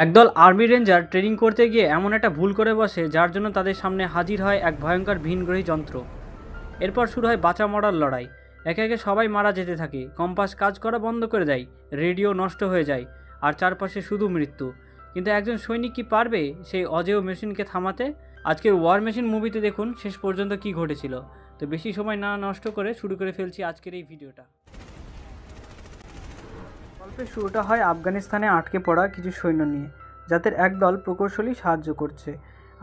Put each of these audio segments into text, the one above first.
একদল army ranger training করতে গিয়ে এমন একটা ভুল করে বসে যার জন্য তাদের সামনে হাজির হয় এক ভয়ঙ্কর ভিনগ্রহী যন্ত্র। এরপর শুরু হয় বাঁচা মরার লড়াই। একে একে সবাই মারা যেতে থাকে, কম্পাস কাজ করা বন্ধ করে দেয়, রেডিও নষ্ট হয়ে যায়, আর চারপাশে শুধু মৃত্যু। কিন্তু একজন সৈনিক কি পারবে সেই অজেয় মেশিনকে থামাতে? আজকের ওয়ার মেশিন মুভিতে দেখুন শেষ পর্যন্ত কি ঘটেছিল। তো বেশি সময় না নষ্ট করে শুরু করে ফেলছি আজকের এই ভিডিওটা। গল্পের শুরুটা হয় আফগানিস্তানে আটকে পড়া কিছু সৈন্য নিয়ে, যাদের একদল প্রকৌশলী সাহায্য করছে।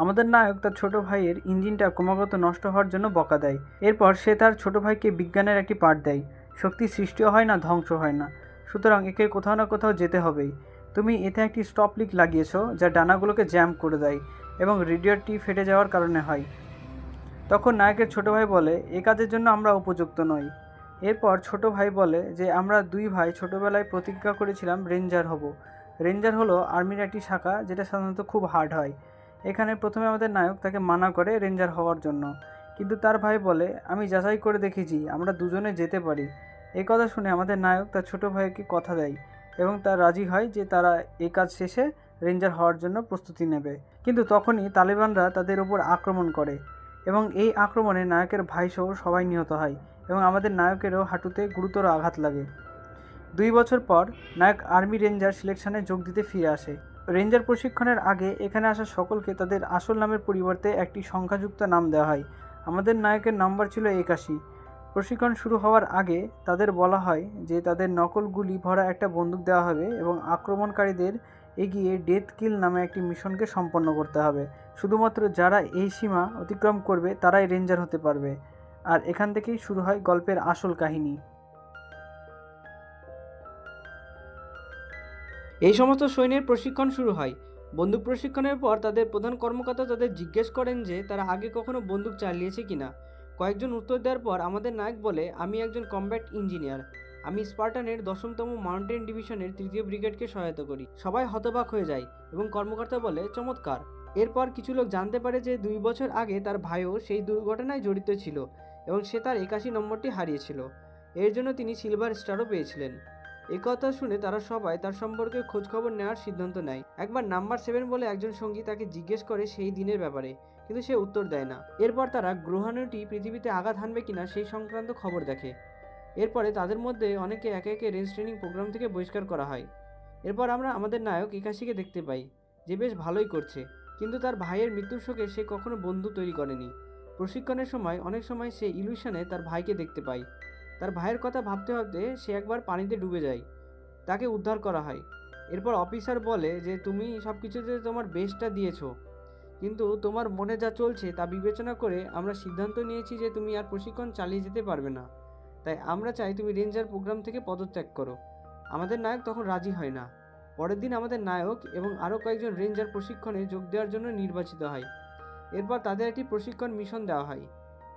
আমাদের নায়ক তার ছোট ভাইয়ের ইঞ্জিনটা ক্রমাগত নষ্ট হওয়ার জন্য বকা দেয়। এরপর সে তার ছোট ভাইকে বিজ্ঞানের একটি পাঠ দেয়। শক্তি সৃষ্টিও হয় না, ধ্বংস হয় না, সুতরাং একে কোথাও না কোথাও যেতে হবেই। তুমি এতে একটি স্টপ লিক লাগিয়েছো যা ডানাগুলোকে জ্যাম করে দেয় এবং রেডিওটি ফেটে যাওয়ার কারণে হয়। তখন নায়কের ছোট ভাই বলে, এ কাজের জন্য আমরা উপযুক্ত নই। এরপর ছোট ভাই বলে যে আমরা দুই ভাই ছোটবেলায় প্রতিজ্ঞা করেছিলাম রেঞ্জার হব। রেঞ্জার হলো আর্মির একটি শাখা যেটা সাধারণত খুব হার্ড হয়। এখানে প্রথমে আমাদের নায়ক তাকে মানা করে রেঞ্জার হওয়ার জন্য, কিন্তু তার ভাই বলে আমি যাচাই করে দেখেছি আমরা দুজনে যেতে পারি। এই কথা শুনে আমাদের নায়ক তার ছোট ভাইকে কথা দেয় এবং তার রাজি হয় যে তারা এই কাজ শেষে রেঞ্জার হওয়ার জন্য প্রস্তুতি নেবে। কিন্তু তখনই তালেবানরা তাদের উপর আক্রমণ করে এবং এই আক্রমণে নায়কের ভাইসহ সবাই নিহত হয় এবং আমাদের নায়কেরও হাঁটুতে গুরুতর আঘাত লাগে। 2 বছর পর নায়ক আর্মি রেঞ্জার সিলেকশনে যোগ দিতে ফিরে আসে। রেঞ্জার প্রশিক্ষণের আগে এখানে আসা সকলকে তাদের আসল নামের পরিবর্তে একটি সংখ্যাযুক্ত নাম দেওয়া হয়। আমাদের নায়কের নাম্বার ছিল 81। প্রশিক্ষণ শুরু হওয়ার আগে তাদের বলা হয় যে তাদের নকল গুলি ভরা একটা বন্দুক দেওয়া হবে এবং আক্রমণকারীদের এগিয়ে ডেথ কিল নামে একটি মিশনকে সম্পন্ন করতে হবে। শুধুমাত্র যারা এই সীমা অতিক্রম করবে তারাই রেঞ্জার হতে পারবে। আর এখান থেকেই শুরু হয় গল্পের আসল কাহিনী। এই সমস্ত সৈন্যের প্রশিক্ষণ শুরু হয়। বন্দুক প্রশিক্ষণের পর তাদের প্রধান কর্মকর্তা তাদের জিজ্ঞেস করেন যে তারা আগে কখনো বন্দুক চালিয়েছে কিনা। কয়েকজন উত্তর দেওয়ার পর আমাদের নায়ক বলে, আমি একজন কমব্যাট ইঞ্জিনিয়ার। আমি স্পার্টানের 10তম মাউন্টেন ডিভিশনের 3য় ব্রিগেডকে সহায়তা করি। সবাই হতবাক হয়ে যায় এবং কর্মকর্তা বলে, চমৎকার। এরপর কিছু লোক জানতে পারে যে 2 বছর আগে তার ভাইও সেই দুর্ঘটনায় জড়িত ছিল এবং সে তার 81 নম্বরটি হারিয়েছিল। এর জন্য তিনি সিলভার স্টারও পেয়েছিলেন। এই কথা শুনে তারা সবাই তার সম্পর্কে খোঁজখবর নেওয়ার সিদ্ধান্ত নেয়। একবার নাম্বার 7 বলে একজন সঙ্গী তাকে জিজ্ঞেস করে সেই দিনের ব্যাপারে, কিন্তু সে উত্তর দেয় না। এরপর তারা গ্রহাণুটি পৃথিবীতে আঘাত হানবে কিনা সেই সংক্রান্ত খবর দেখে। এরপরে তাদের মধ্যে অনেকে একে একে রেঞ্জ ট্রেনিং প্রোগ্রাম থেকে বহিষ্কার করা হয়। এরপর আমরা আমাদের নায়ক 81কে দেখতে পাই, যে বেশ ভালোই করছে, কিন্তু তার ভাইয়ের মৃত্যুর শোকে সে কখনো বন্ধু তৈরি করেনি। প্রশিক্ষণের সময় অনেক সময় সে ইলিউশনে তার ভাইকে দেখতে পায়। তার ভাইয়ের কথা ভাবতে ভাবতে সে একবার পানিতে ডুবে যায়। তাকে উদ্ধার করা হয়। এরপর অফিসার বলে যে তুমি সব কিছুতে তোমার বেস্টটা দিয়েছো, কিন্তু তোমার মনে যা চলছে তা বিবেচনা করে আমরা সিদ্ধান্ত নিয়েছি যে তুমি আর প্রশিক্ষণ চালিয়ে যেতে পারবে না। তাই আমরা চাই তুমি রেঞ্জার প্রোগ্রাম থেকে পদত্যাগ করো। আমাদের নায়ক তখন রাজি হয় না। পরের দিন আমাদের নায়ক এবং আরও কয়েকজন রেঞ্জার প্রশিক্ষণে যোগ দেওয়ার জন্য নির্বাচিত হয়। এরপর তাদের একটি প্রশিক্ষণ মিশন দেওয়া হয়।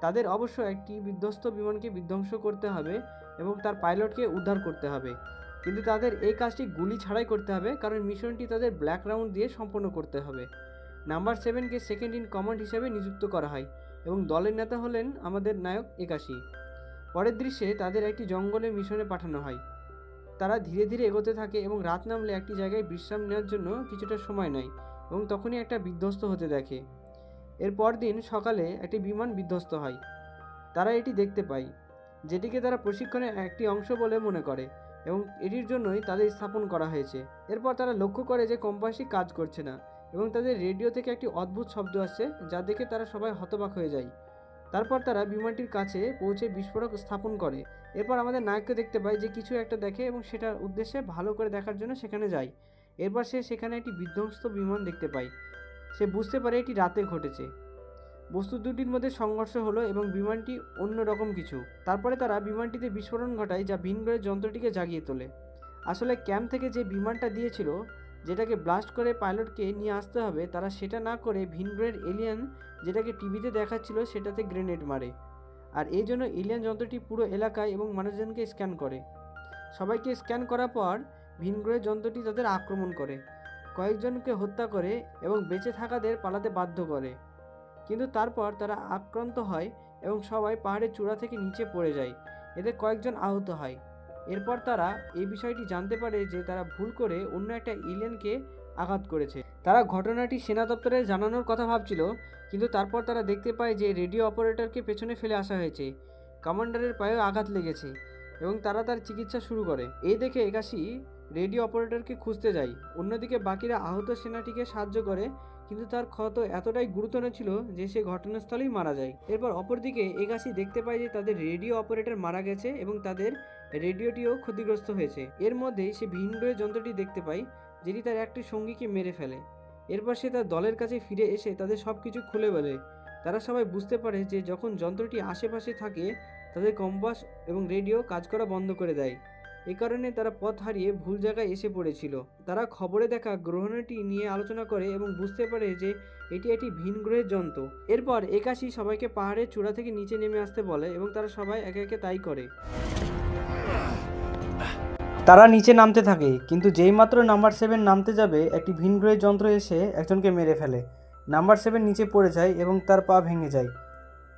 তাদের অবশ্য একটি বিধ্বস্ত বিমানকে বিধ্বংস করতে হবে এবং তার পাইলটকে উদ্ধার করতে হবে, কিন্তু তাদের এই কাজটি গুলি ছাড়াই করতে হবে কারণ মিশনটি তাদের ব্ল্যাক রাউন্ড দিয়ে সম্পন্ন করতে হবে। নাম্বার 7কে সেকেন্ড ইন কমান্ড হিসেবে নিযুক্ত করা হয় এবং দলের নেতা হলেন আমাদের নায়ক 81। পরের দৃশ্যে তাদের একটি জঙ্গলে মিশনে পাঠানো হয়। তারা ধীরে ধীরে এগোতে থাকে এবং রাত নামলে একটি জায়গায় বিশ্রাম নেওয়ার জন্য কিছুটা সময় নেয় এবং তখনই একটা বিধ্বস্ত হতে দেখে। এর পরদিন সকালে একটি বিমান বিধ্বস্ত হয়। তারা এটি দেখতে পায়, যেটিকে তারা প্রশিক্ষণের একটি অংশ বলে মনে করে এবং এটির জন্যই তাদের স্থাপন করা হয়েছে। এরপর তারা লক্ষ্য করে যে কম্পাসটি কাজ করছে না এবং তাদের রেডিও থেকে একটি অদ্ভুত শব্দ আসছে, যা দেখে তারা সবাই হতবাক হয়ে যায়। তারপর তারা বিমানটির কাছে পৌঁছে বিস্ফোরক স্থাপন করে। এরপর আমাদের নায়ককে দেখতে পায় যে কিছু একটা দেখে এবং সেটার উদ্দেশ্যে ভালো করে দেখার জন্য সেখানে যায়। এরপর সে সেখানে একটি বিধ্বস্ত বিমান দেখতে পায়। সে বুঝতে পারে এটি রাতে ঘটেছে। বস্তু দুটির মধ্যে সংঘর্ষ হলো এবং বিমানটি অন্য রকম কিছু। তারপরে তারা বিমানটিতে বিস্ফোরণ ঘটায়, যা ভিনগ্রহের যন্ত্রটিকে জাগিয়ে তোলে। আসলে ক্যাম্প থেকে যে বিমানটা দিয়েছিল, যেটাকে ব্লাস্ট করে পাইলটকে নিয়ে আসতে হবে, তারা সেটা না করে ভিনগ্রহের এলিয়ান যেটাকে টিভিতে দেখাচ্ছিল সেটাতে গ্রেনেড মারে। আর এই জন্য এলিয়ান যন্ত্রটি পুরো এলাকায় এবং মানুষজনকে স্ক্যান করে। সবাইকে স্ক্যান করার পর ভিনগ্রহের যন্ত্রটি তাদের আক্রমণ করে, কয়েকজনকে হত্যা করে এবং বেঁচে থাকাদের পালাতে বাধ্য করে। কিন্তু তারপর তারা আক্রান্ত হয় এবং সবাই পাহাড়ের চূড়া থেকে নিচে পড়ে যায়। এতে কয়েকজন আহত হয়। এরপর তারা এই বিষয়টি জানতে পারে যে তারা ভুল করে অন্য একটা এলিয়েনকে আঘাত করেছে। তারা ঘটনাটি সেনা দপ্তরে জানানোর কথা ভাবছিল, কিন্তু তারপর তারা দেখতে পায় যে রেডিও অপারেটরকে পেছনে ফেলে আসা হয়েছে। কমান্ডারের পায়েও আঘাত লেগেছে এবং তারা তার চিকিৎসা শুরু করে। এই দেখে একাশি রেডিও অপারেটরকে খুঁজতে যায়। অন্যদিকে বাকিরা আহত সেনাটিকে সাহায্য করে, কিন্তু তার ক্ষত এতটাই গুরুতর ছিল যে সে ঘটনাস্থলেই মারা যায়। এরপর অপরদিকে একাশি দেখতে পায় যে তাদের রেডিও অপারেটর মারা গেছে এবং তাদের রেডিওটিও ক্ষতিগ্রস্ত হয়েছে। এর মধ্যেই সে ভিন গ্রহের যন্ত্রটি দেখতে পায়, যেটি তার একটি সঙ্গীকে মেরে ফেলে। এরপর সে তার দলের কাছে ফিরে এসে তাদের সব কিছু খুলে বলে। তারা সবাই বুঝতে পারে যে যখন যন্ত্রটি আশেপাশে থাকে তাদের কম্পাস এবং রেডিও কাজ করা বন্ধ করে দেয়। এ কারণে তারা পথ হারিয়ে ভুল জায়গায় এসে পড়েছিল। তারা খবরে দেখা গ্রহণটি নিয়ে আলোচনা করে এবং বুঝতে পারে যে এটি একটি ভিন গ্রহের যন্ত্র। এরপর একাশি সবাইকে পাহাড়ের চূড়া থেকে নিচে নেমে আসতে বলে এবং তারা সবাই একে একে তাই করে। তারা নিচে নামতে থাকে, কিন্তু যেইমাত্র নাম্বার 7 নামতে যাবে একটি ভিন গ্রহের যন্ত্র এসে একজনকে মেরে ফেলে। নাম্বার 7 নিচে পড়ে যায় এবং তার পা ভেঙে যায়।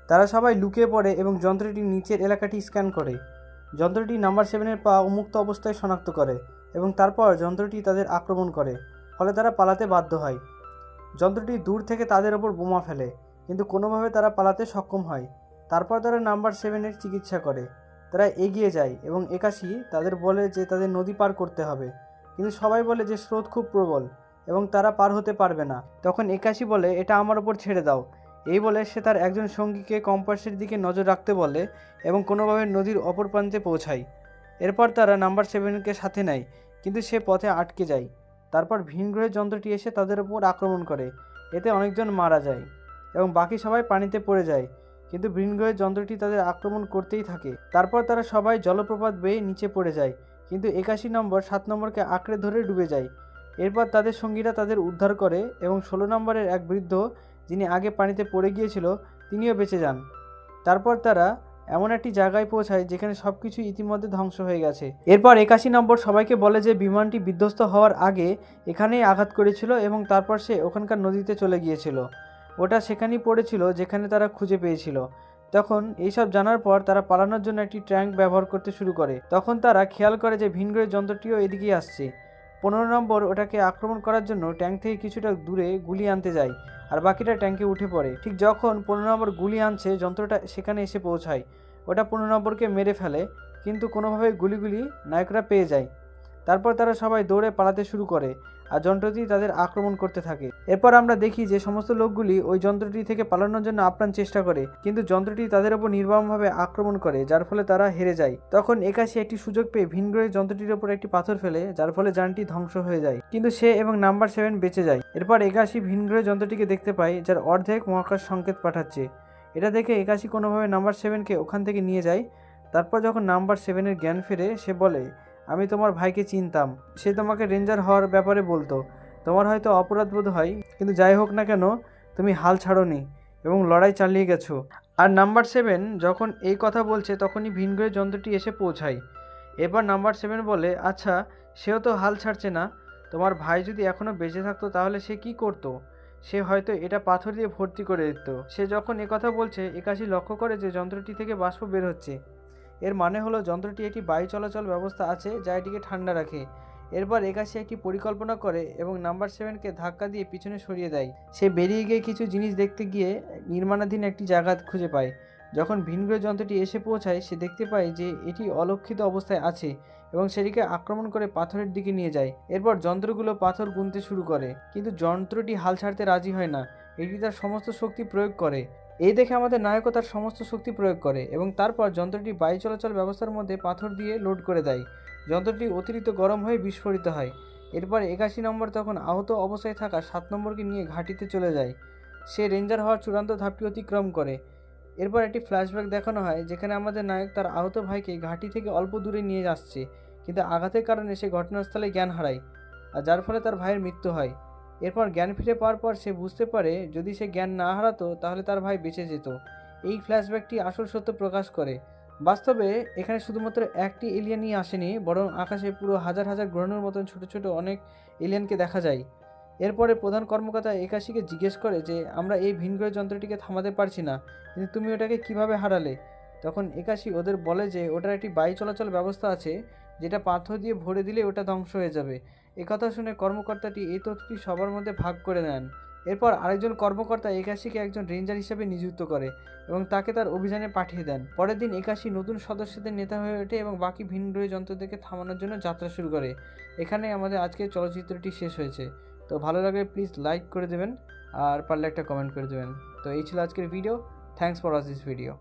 তারা সবাই লুকিয়ে পড়ে এবং যন্ত্রটি নিচের এলাকাটি স্ক্যান করে। যন্ত্রটি নাম্বার 7-এর পা উন্মুক্ত অবস্থায় শনাক্ত করে এবং তারপর যন্ত্রটি তাদের আক্রমণ করে, ফলে তারা পালাতে বাধ্য হয়। যন্ত্রটি দূর থেকে তাদের ওপর বোমা ফেলে, কিন্তু কোনোভাবে তারা পালাতে সক্ষম হয়। তারপর তারা নাম্বার 7-এর চিকিৎসা করে। তারা এগিয়ে যায় এবং একাশি তাদের বলে যে তাদের নদী পার করতে হবে, কিন্তু সবাই বলে যে স্রোত খুব প্রবল এবং তারা পার হতে পারবে না। তখন একাশি বলে, এটা আমার ওপর ছেড়ে দাও। এই বলে সে তার একজন সঙ্গীকে কম্পাসের দিকে নজর রাখতে বলে এবং কোনোভাবে নদীর অপর প্রান্তে পৌঁছায়। এরপর তারা নাম্বার 7-কে সাথে নেয়, কিন্তু সে পথে আটকে যায়। তারপর ভিন গ্রহের যন্ত্রটি এসে তাদের ওপর আক্রমণ করে। এতে অনেকজন মারা যায় এবং বাকি সবাই পানিতে পড়ে যায়, কিন্তু ভিন গ্রহের যন্ত্রটি তাদের আক্রমণ করতেই থাকে। তারপর তারা সবাই জলপ্রপাত বেয়ে নিচে পড়ে যায়, কিন্তু 81 নম্বর 7 নম্বরকে আঁকড়ে ধরে ডুবে যায়। এরপর তাদের সঙ্গীরা তাদের উদ্ধার করে এবং 16 নম্বরের এক বৃদ্ধ, যিনি আগে পানিতে পড়ে গিয়েছিল, তিনিও বেঁচে যান। তারপর তারা এমন একটি জায়গায় পৌঁছায় যেখানে সব কিছু ইতিমধ্যে ধ্বংস হয়ে গেছে। এরপর 81 নম্বর সবাইকে বলে যে বিমানটি বিধ্বস্ত হওয়ার আগে এখানেই আঘাত করেছিল এবং তারপর সে ওখানকার নদীতে চলে গিয়েছিল। ওটা সেখানেই পড়েছিল যেখানে তারা খুঁজে পেয়েছিল। তখন এইসব জানার পর তারা পালানোর জন্য একটি ট্যাঙ্ক ব্যবহার করতে শুরু করে। তখন তারা খেয়াল করে যে ভিন গ্রহের যন্ত্রটিও এদিকেই আসছে। 15 নম্বর ওটাকে আক্রমণ করার জন্য ট্যাঙ্ক থেকে কিছুটা দূরে গুলি আনতে যায়, আর বাকিটা ট্যাঙ্কে উঠে পড়ে। ঠিক যখন 15 নম্বর গুলি আনছে, যন্ত্রটা সেখানে এসে পৌঁছায়। ওটা 15 নম্বরকে মেরে ফেলে, কিন্তু কোনোভাবে গুলিগুলি নায়করা পেয়ে যায়। তারপর তারা সবাই দৌড়ে পালাতে শুরু করে আর যন্ত্রটি তাদের আক্রমণ করতে থাকে। এরপর আমরা দেখি যে সমস্ত লোকগুলি ওই যন্ত্রটি থেকে পালানোর জন্য আপ্রাণ চেষ্টা করে, কিন্তু যন্ত্রটি তাদের ওপর নির্মমভাবে আক্রমণ করে, যার ফলে তারা হেরে যায়। তখন একাশি একটি সুযোগ পেয়ে ভিন গ্রহের যন্ত্রটির ওপর একটি পাথর ফেলে, যার ফলে যানটি ধ্বংস হয়ে যায়, কিন্তু সে এবং নাম্বার 7 বেঁচে যায়। এরপর একাশি ভিন গ্রহের যন্ত্রটিকে দেখতে পায়, যার অর্ধেক মহাকাশ সংকেত পাঠাচ্ছে। এটা দেখে একাশি কোনোভাবে নাম্বার 7-কে ওখান থেকে নিয়ে যায়। তারপর যখন নাম্বার 7-এর জ্ঞান ফেরে, সে বলে, আমি তোমার ভাইকে চিনতাম, সে তোমাকে রেঞ্জার হওয়ার ব্যাপারে বলতো। তোমার হয়তো অপরাধ বোধ হয়, কিন্তু যাই হোক না কেন, তুমি হাল ছাড়োনি এবং লড়াই চালিয়ে গেছো। আর নাম্বার 7 যখন এই কথা বলছে তখনই ভিন গ্রহের যন্ত্রটি এসে পৌঁছায়। এবার নাম্বার 7 বলে, আচ্ছা, সেও তো হাল ছাড়ছে না। তোমার ভাই যদি এখনও বেঁচে থাকতো তাহলে সে কি করতো? সে হয়তো এটা পাথর দিয়ে ভর্তি করে দিত। সে যখন কথা বলছে, একাশি লক্ষ্য করে যে যন্ত্রটি থেকে বাষ্প বের হচ্ছে। এর মানে হলো যন্ত্রটি একটি বায়ু চলাচল ব্যবস্থা আছে যা এটিকে ঠান্ডা রাখে। এরপর একাশি একটি পরিকল্পনা করে এবং নাম্বার 7-কে ধাক্কা দিয়ে পিছনে সরিয়ে দেয়। সে বেরিয়ে গিয়ে কিছু জিনিস দেখতে গিয়ে নির্মাণাধীন একটি জায়গা খুঁজে পায়। যখন ভিনগ্রহ যন্ত্রটি এসে পৌঁছায়, সে দেখতে পায় যে এটি অলক্ষিত অবস্থায় আছে এবং সেটিকে আক্রমণ করে পাথরের দিকে নিয়ে যায়। এরপর যন্ত্রগুলো পাথর গুনতে শুরু করে, কিন্তু যন্ত্রটি হাল ছাড়তে রাজি হয় না। এটি তার সমস্ত শক্তি প্রয়োগ করে। এই দেখে আমাদের নায়কও তার সমস্ত শক্তি প্রয়োগ করে এবং তারপর যন্ত্রটি বায়ু চলাচল ব্যবস্থার মধ্যে পাথর দিয়ে লোড করে দেয়। যন্ত্রটি অতিরিক্ত গরম হয়ে বিস্ফোরিত হয়। এরপর 81 নম্বর তখন আহত অবস্থায় থাকা 7 নম্বরকে নিয়ে ঘাঁটিতে চলে যায়। সে রেঞ্জার হওয়ার চূড়ান্ত ধাপটি অতিক্রম করে। এরপর একটি ফ্ল্যাশব্যাক দেখানো হয় যেখানে আমাদের নায়ক তার আহত ভাইকে ঘাঁটি থেকে অল্প দূরে নিয়ে আসছে, কিন্তু আঘাতের কারণে সে ঘটনাস্থলে জ্ঞান হারায়, আর যার ফলে তার ভাইয়ের মৃত্যু হয়। এরপর জ্ঞান ফিরে পাওয়ার পর সে বুঝতে পারে যদি সে জ্ঞান না হারাতো তাহলে তার ভাই বেঁচে যেত। এই ফ্ল্যাশব্যাকটি আসল সত্য প্রকাশ করে। বাস্তবে এখানে শুধুমাত্র একটি এলিয়েনই আসেনি, বরং আকাশে পুরো হাজার হাজার গ্রহণের মতন ছোট ছোট অনেক এলিয়েনকে দেখা যায়। এরপরে প্রধান কর্মকর্তা একাশিকে জিজ্ঞেস করে যে আমরা এই ভিনগ্রহ যন্ত্রটিকে থামাতে পারছি না, কিন্তু তুমি ওটাকে কিভাবে হারালে? তখন একাশি ওদের বলে যে ওটার একটি বায়ু চলাচল ব্যবস্থা আছে যেটা পাথর দিয়ে ভরে দিলে ওটা ধ্বংস হয়ে যাবে, একথা শুনে কর্মকর্তাটি এই তথ্যটি সবার মধ্যে ভাগ করে নেন। এরপর আরেকজন কর্মকর্তা একাশিকে একজন রেঞ্জার হিসেবে নিযুক্ত করে এবং তাকে তার অভিযানে পাঠিয়ে দেন। পরের দিন একাশি নতুন সদস্যদের নেতা হয়ে ওঠে এবং বাকি ভিনগ্রহী যন্ত্রদেরকে থামানোর জন্য যাত্রা শুরু করে। এখানেই আমাদের আজকের চলচ্চিত্রটি শেষ হয়েছে। তো ভালো লাগলে প্লিজ লাইক করে দেবেন আর পারলে একটা কমেন্ট করে দেবেন। তো এই ছিল আজকের video. Thanks for watch this video.